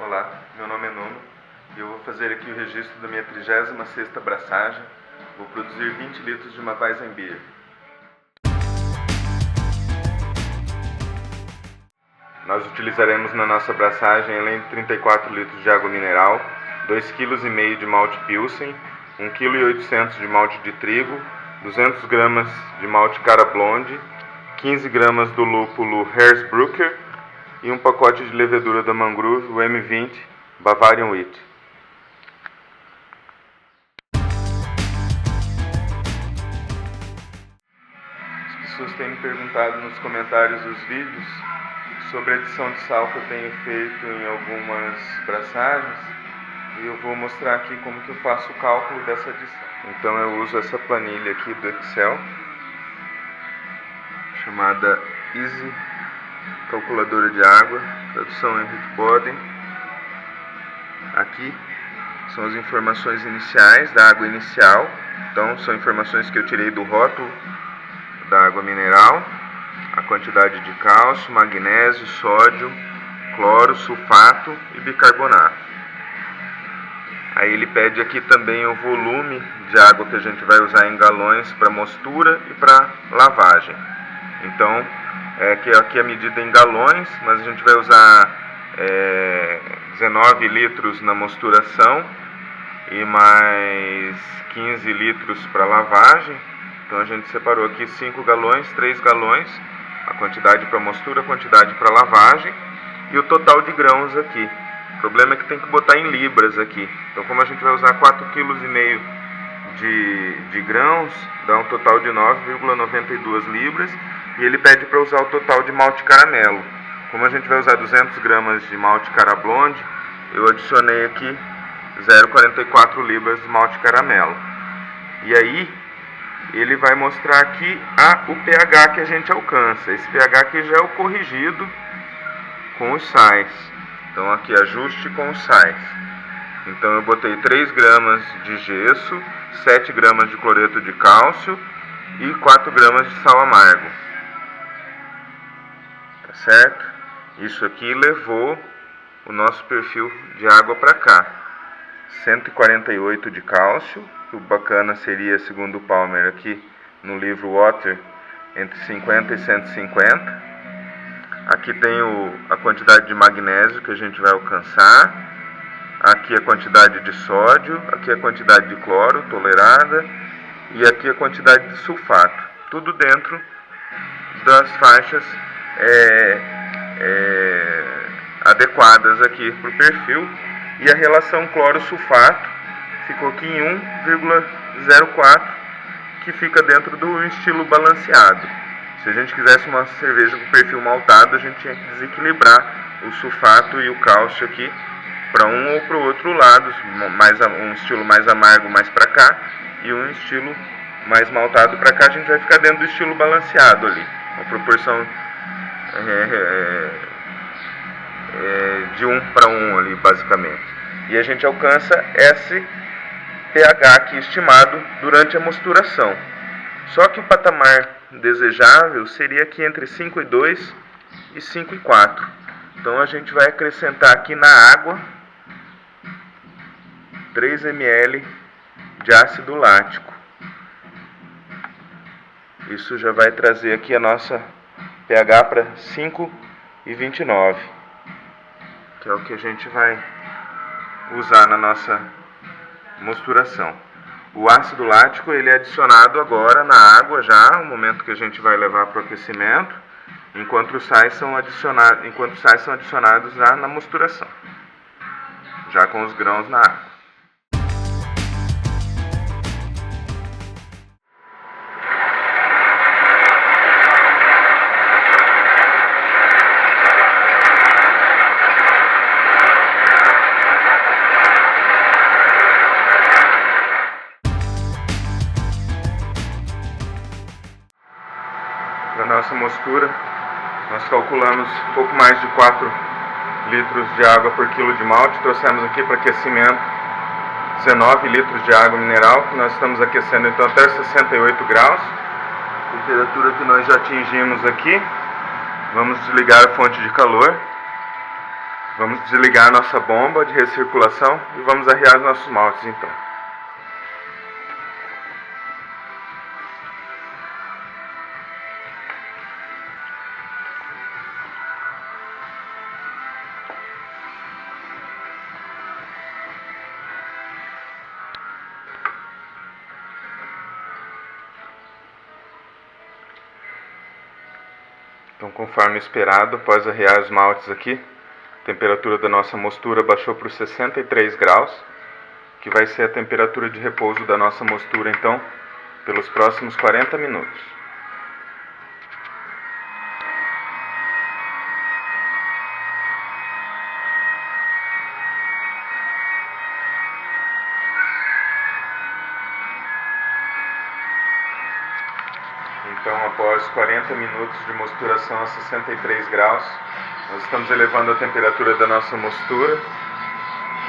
Olá, meu nome é Nuno e eu vou fazer aqui o registro da minha 36ª braçagem. Vou produzir 20 litros de uma Weizenbier. Nós utilizaremos na nossa braçagem, além de 34 litros de água mineral, 2,5 kg de malte Pilsen, 1,8 kg de malte de trigo, 200 gramas de malte Cara Blonde, 15 gramas do lúpulo Hersbrucker e um pacote de levedura da Mangrove, o M20 Bavarian Wheat. As pessoas têm me perguntado nos comentários dos vídeos sobre a adição de sal que eu tenho feito em algumas braçagens, e eu vou mostrar aqui como que eu faço o cálculo dessa adição. Então eu uso essa planilha aqui do Excel, chamada Easy Calculadora de Água, tradução Henrique Boden. Aqui são as informações iniciais da água inicial, então são informações que eu tirei do rótulo da água mineral, a quantidade de cálcio, magnésio, sódio, cloro, sulfato e bicarbonato. Aí ele pede aqui também o volume de água que a gente vai usar em galões para mostura e para lavagem. Então, aqui a medida em galões, mas a gente vai usar 19 litros na mosturação e mais 15 litros para lavagem. Então a gente separou aqui 5 galões, 3 galões, a quantidade para mostura, a quantidade para lavagem e o total de grãos aqui. O problema é que tem que botar em libras aqui. Então, como a gente vai usar 4,5 kg de grãos, dá um total de 9,92 libras. E ele pede para usar o total de malte caramelo. Como a gente vai usar 200 gramas de malte Cara Blonde, eu adicionei aqui 0,44 libras de malte caramelo. E aí, ele vai mostrar aqui o pH que a gente alcança. Esse pH aqui já é o corrigido com os sais. Então aqui, ajuste com os sais. Então eu botei 3 gramas de gesso, 7 gramas de cloreto de cálcio e 4 gramas de sal amargo. Tá certo? Isso aqui levou o nosso perfil de água para cá. 148 de cálcio, que o bacana seria, segundo o Palmer aqui no livro Water, entre 50 e 150. Aqui tem a quantidade de magnésio que a gente vai alcançar. Aqui a quantidade de sódio, aqui a quantidade de cloro tolerada e aqui a quantidade de sulfato. Tudo dentro das faixas adequadas aqui para o perfil. E a relação cloro-sulfato ficou aqui em 1,04, que fica dentro do estilo balanceado. Se a gente quisesse uma cerveja com perfil maltado, a gente tinha que desequilibrar o sulfato e o cálcio aqui para um ou para o outro lado, um estilo mais amargo mais para cá e um estilo mais maltado para cá. A gente vai ficar dentro do estilo balanceado ali, uma proporção de 1 para 1 ali, basicamente. E a gente alcança esse pH aqui estimado durante a mosturação. Só que o patamar desejável seria aqui entre 5,2 e 5,4. Então a gente vai acrescentar aqui na água 3 ml de ácido lático. Isso já vai trazer aqui a nossa pH para 5,29, que é o que a gente vai usar na nossa mosturação. O ácido lático ele é adicionado agora na água já, no momento que a gente vai levar para o aquecimento, enquanto os sais são adicionados já na mosturação, já com os grãos na água. Para nossa mostura, nós calculamos um pouco mais de 4 litros de água por quilo de malte. Trouxemos aqui para aquecimento 19 litros de água mineral, que nós estamos aquecendo então até 68 graus, temperatura que nós já atingimos aqui. Vamos desligar a fonte de calor Vamos desligar a nossa bomba de recirculação e vamos arriar os nossos maltes então. Então, conforme esperado, após arriar os maltes aqui, a temperatura da nossa mostura baixou para os 63 graus, que vai ser a temperatura de repouso da nossa mostura, então, pelos próximos 40 minutos. Então, após 40 minutos de mosturação a 63 graus, nós estamos elevando a temperatura da nossa mostura.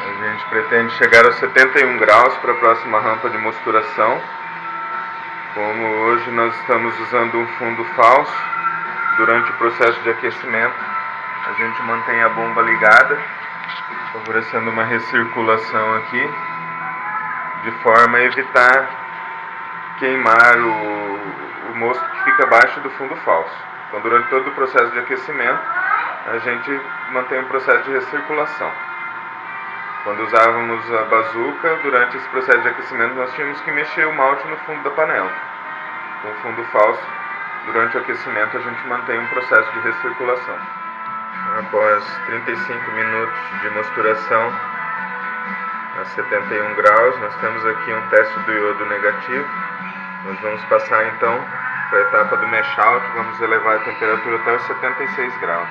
A gente pretende chegar aos 71 graus para a próxima rampa de mosturação. Como hoje nós estamos usando um fundo falso, durante o processo de aquecimento, a gente mantém a bomba ligada, favorecendo uma recirculação aqui, de forma a evitar queimar o mosto que fica abaixo do fundo falso. Então, durante todo o processo de aquecimento, a gente mantém um processo de recirculação. Quando usávamos a bazuca, durante esse processo de aquecimento, nós tínhamos que mexer o malte no fundo da panela. Com o fundo falso, durante o aquecimento, a gente mantém um processo de recirculação. Após 35 minutos de mosturação a 71 graus, nós temos aqui um teste do iodo negativo. Nós vamos passar então para a etapa do mash out, vamos elevar a temperatura até os 76 graus.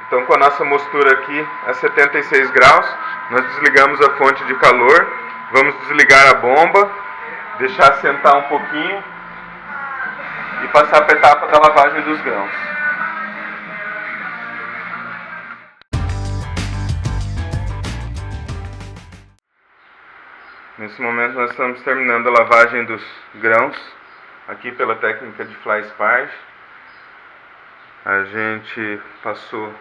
Então, com a nossa mostura aqui a 76 graus, nós desligamos a fonte de calor, vamos desligar a bomba, deixar sentar um pouquinho e passar para a etapa da lavagem dos grãos. Nesse momento nós estamos terminando a lavagem dos grãos, aqui pela técnica de fly sparge. A gente passou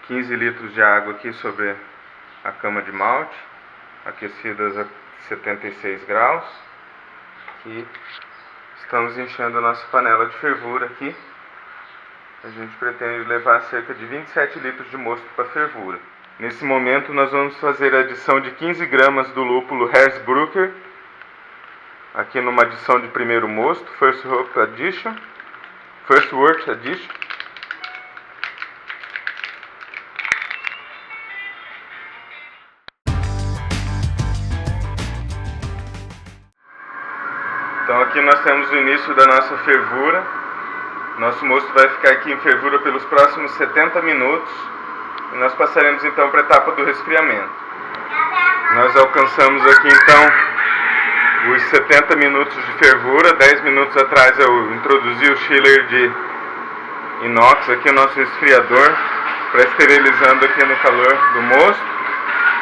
15 litros de água aqui sobre a cama de malte, aquecidas a 76 graus. E estamos enchendo a nossa panela de fervura aqui. A gente pretende levar cerca de 27 litros de mosto para fervura. Nesse momento nós vamos fazer a adição de 15 gramas do lúpulo Hersbrucker, aqui numa adição de primeiro mosto, First Wort Addition. Então aqui nós temos o início da nossa fervura. Nosso mosto vai ficar aqui em fervura pelos próximos 70 minutos. E nós passaremos então para a etapa do resfriamento. Nós alcançamos aqui então os 70 minutos de fervura. 10 minutos atrás eu introduzi o chiller de inox, aqui o nosso resfriador, para esterilizando aqui no calor do mosto.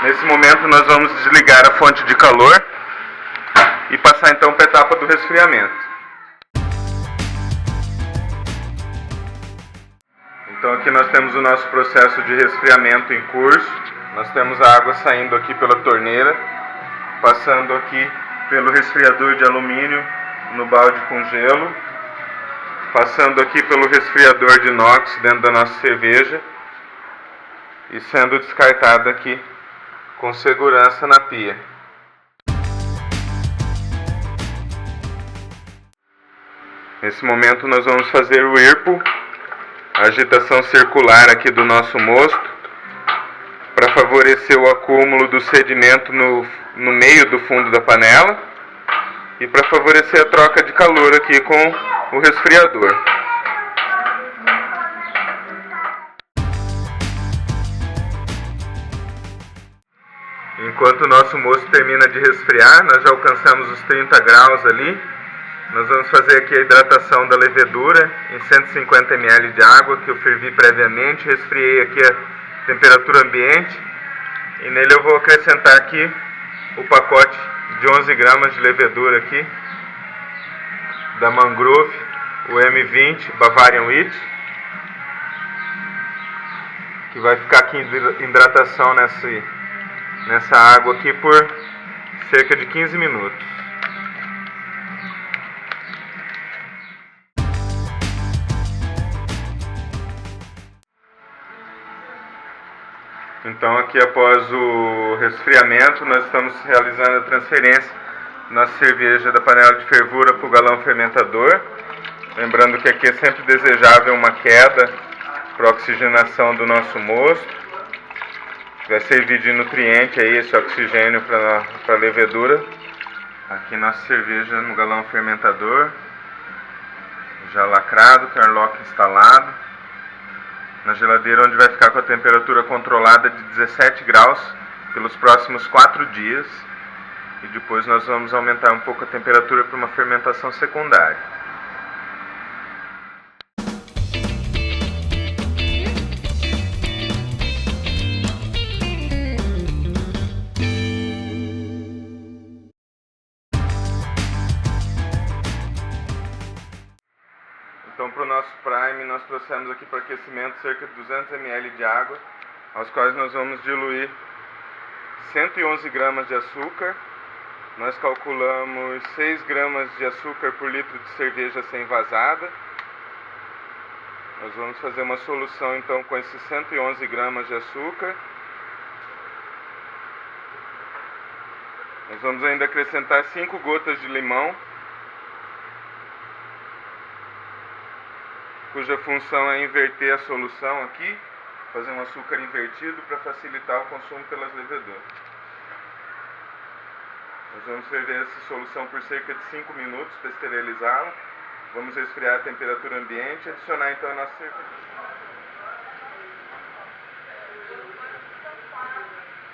Nesse momento nós vamos desligar a fonte de calor e passar então para a etapa do resfriamento. Então aqui nós temos o nosso processo de resfriamento em curso. Nós temos a água saindo aqui pela torneira, passando aqui pelo resfriador de alumínio no balde com gelo, passando aqui pelo resfriador de inox dentro da nossa cerveja e sendo descartada aqui com segurança na pia. Nesse momento nós vamos fazer o whirlpool, a agitação circular aqui do nosso mosto, para favorecer o acúmulo do sedimento no meio do fundo da panela e para favorecer a troca de calor aqui com o resfriador. Enquanto o nosso mosto termina de resfriar, nós já alcançamos os 30 graus ali. Nós vamos fazer aqui a hidratação da levedura em 150 ml de água que eu fervi previamente, resfriei aqui a temperatura ambiente e nele eu vou acrescentar aqui o pacote de 11 gramas de levedura aqui, da Mangrove, o M20 Bavarian Wheat, que vai ficar aqui em hidratação nessa água aqui por cerca de 15 minutos. Então aqui após o resfriamento nós estamos realizando a transferência da nossa cerveja da panela de fervura para o galão fermentador. Lembrando que aqui é sempre desejável uma queda para a oxigenação do nosso mosto. Vai servir de nutriente aí esse oxigênio para a levedura. Aqui nossa cerveja no galão fermentador, já lacrado, carlock instalado. Na geladeira, onde vai ficar com a temperatura controlada de 17 graus pelos próximos 4 dias. E depois nós vamos aumentar um pouco a temperatura para uma fermentação secundária. Então, para o nosso prime, nós trouxemos aqui para aquecimento cerca de 200 ml de água, aos quais nós vamos diluir 111 gramas de açúcar. Nós calculamos 6 gramas de açúcar por litro de cerveja sem vazada. Nós vamos fazer uma solução então com esses 111 gramas de açúcar. Nós vamos ainda acrescentar 5 gotas de limão, cuja função é inverter a solução aqui, fazer um açúcar invertido para facilitar o consumo pelas leveduras. Nós vamos ferver essa solução por cerca de 5 minutos para esterilizá-la. Vamos resfriar a temperatura ambiente e adicionar então a nossa cerveja.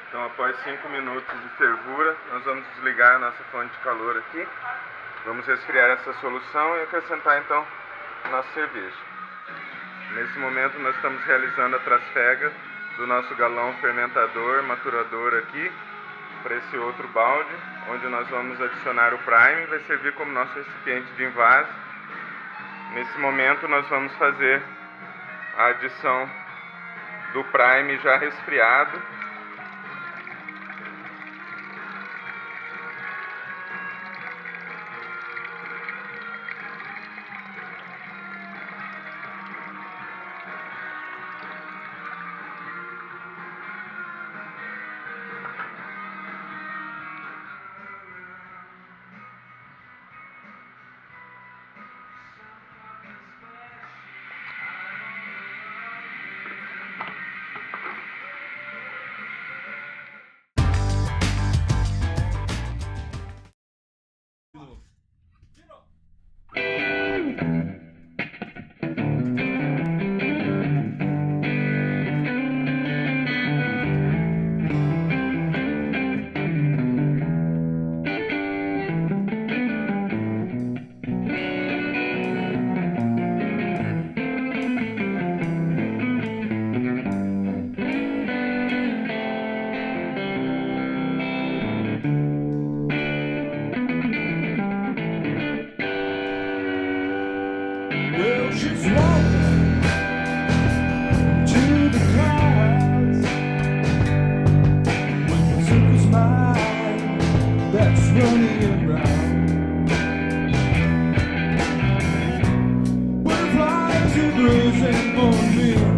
Então, após 5 minutos de fervura, nós vamos desligar a nossa fonte de calor aqui. Vamos resfriar essa solução e acrescentar então a nossa cerveja. Nesse momento nós estamos realizando a trasfega do nosso galão fermentador, maturador aqui, para esse outro balde, onde nós vamos adicionar o prime, vai servir como nosso recipiente de invase. Nesse momento nós vamos fazer a adição do prime já resfriado. She's walking to the clouds with the circus mind that's running around. Butterflies are bruising on me.